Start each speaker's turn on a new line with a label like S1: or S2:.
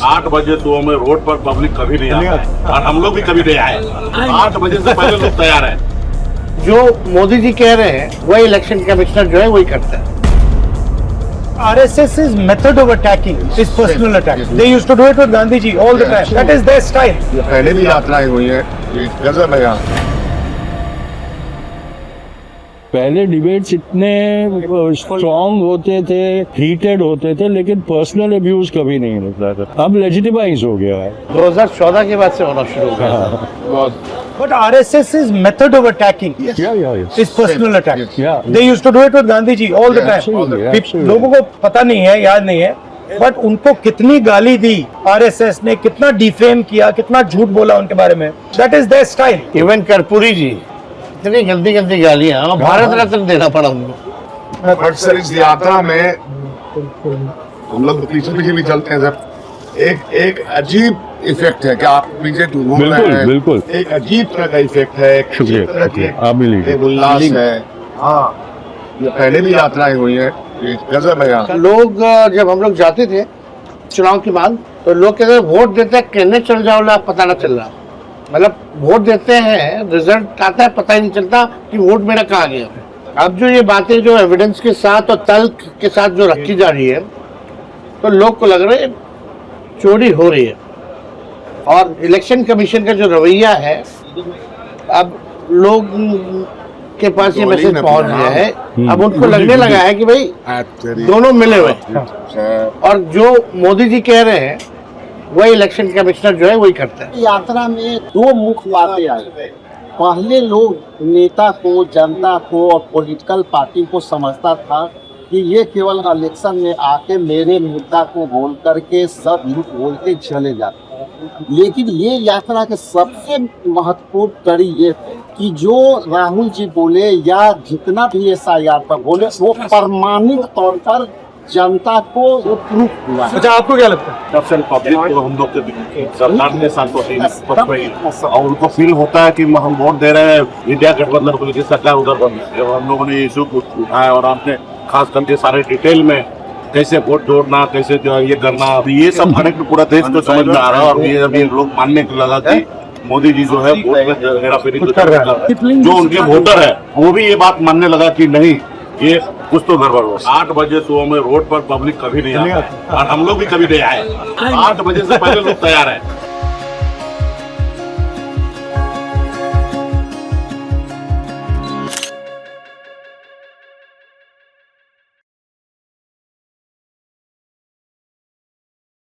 S1: 8 बजे सुबह में रोड पर पब्लिक कभी नहीं आता है और हम लोग भी कभी नहीं आए। 8 बजे से पहले लोग तैयार है।
S2: जो मोदी जी कह रहे हैं वही इलेक्शन कमिश्नर जो है वही करता है।
S3: RSS's method of attacking is personal attack. They used to do it with Gandhi ji all the time. That is their style.
S4: पहले भी यात्राएं हुई है, गजब है यहाँ।
S5: पहले डिबेट्स इतने स्ट्रॉन्ग होते थे, हीटेड होते थे, लेकिन पर्सनल अब्यूज कभी नहीं होता था। अब लेजिटिमाइज हो गया है।
S2: 2014 के बाद से होना शुरू हो गया।
S3: But RSS's method of attacking is personal attack.
S5: Yeah.
S3: They used to do it with Gandhi ji all the time.
S5: Absolutely.
S3: लोगों को पता नहीं है, याद नहीं है, बट उनको कितनी गाली दी RSS ने, कितना डिफेम किया, कितना झूठ बोला उनके बारे में। That is their style.
S2: Even Karpoori ji इतनी गंदी गंदी गालियां, भारत रत्न देना पड़ा उनको।
S4: बट सर इस यात्रा में हम लोग पीछे पीछे भी चलते हैं सर। एक अजीब इफेक्ट है कि आप पीछे घूम रहे हैं।
S5: बिल्कुल।
S4: एक अजीब तरह का इफेक्ट है। एक
S5: शुक्रिया,
S4: अजीब तरह
S5: शुक्रिया।
S4: की
S5: आप मिलिए।
S4: एक उल्लास है। हाँ, ये पहले भी यात्राएं हुई है, गजब है यहाँ।
S2: लोग जब हम लोग जाते थे चुनाव के बाद तो लोग कहते वोट देते हैं, कहने चल जाओ ना, पता ना चल रहा। मतलब वोट देते हैं, रिजल्ट आता है, पता ही नहीं चलता कि वोट मेरा कहाँ गया। अब जो ये बातें जो एविडेंस के साथ और तर्क के साथ जो रखी जा रही है तो लोग को लग रहा है चोरी हो रही है। और इलेक्शन कमीशन का जो रवैया है, अब लोग के पास ये मैसेज पहुंच गया है, अब उनको लगने लगा है कि भाई दोनों मिले हुए हैं। और जो मोदी जी कह रहे हैं वही इलेक्शन कमिश्नर जो है वही करता है।
S6: यात्रा में दो मुख्य बातें आई। पहले लोग नेता को, जनता को और पॉलिटिकल पार्टी को समझता था कि ये केवल इलेक्शन में आके मेरे मुद्दा को बोल करके सब झूठ बोल के चले जाते हैं। लेकिन ये यात्रा के सबसे महत्वपूर्ण कड़ी ये कि जो राहुल जी बोले या जितना भी SIR पर बोले वो प्रमाणित तौर पर जनता को वो प्रूफ हुआ है।
S3: अच्छा, आपको क्या लगता है?
S1: सबसे पब्लिक को हम लोग के सरकार के साथ होते हैं और उनको फील होता है कि हम वोट दे रहे हैं इंडिया गठबंधन को, जिस सरकार उधर बन रही है। हम लोगों ने इशू उठाया और आपने खास करके सारे डिटेल में कैसे वोट जोड़ना, कैसे ये करना, ये सब हर एक पूरा देश को समझ में आ रहा है। और ये अभी लोग मानने को लगा कि मोदी जी जो है वोट में हेराफेरी कर रहे हैं। जो उनके वोटर है वो भी ये बात मानने लगा कि नहीं, ये कुछ तो गड़बड़ हो। 8 बजे सुबह में रोड पर पब्लिक कभी नहीं आता और हम लोग भी कभी नहीं आए। 8 बजे से पहले लोग तैयार है।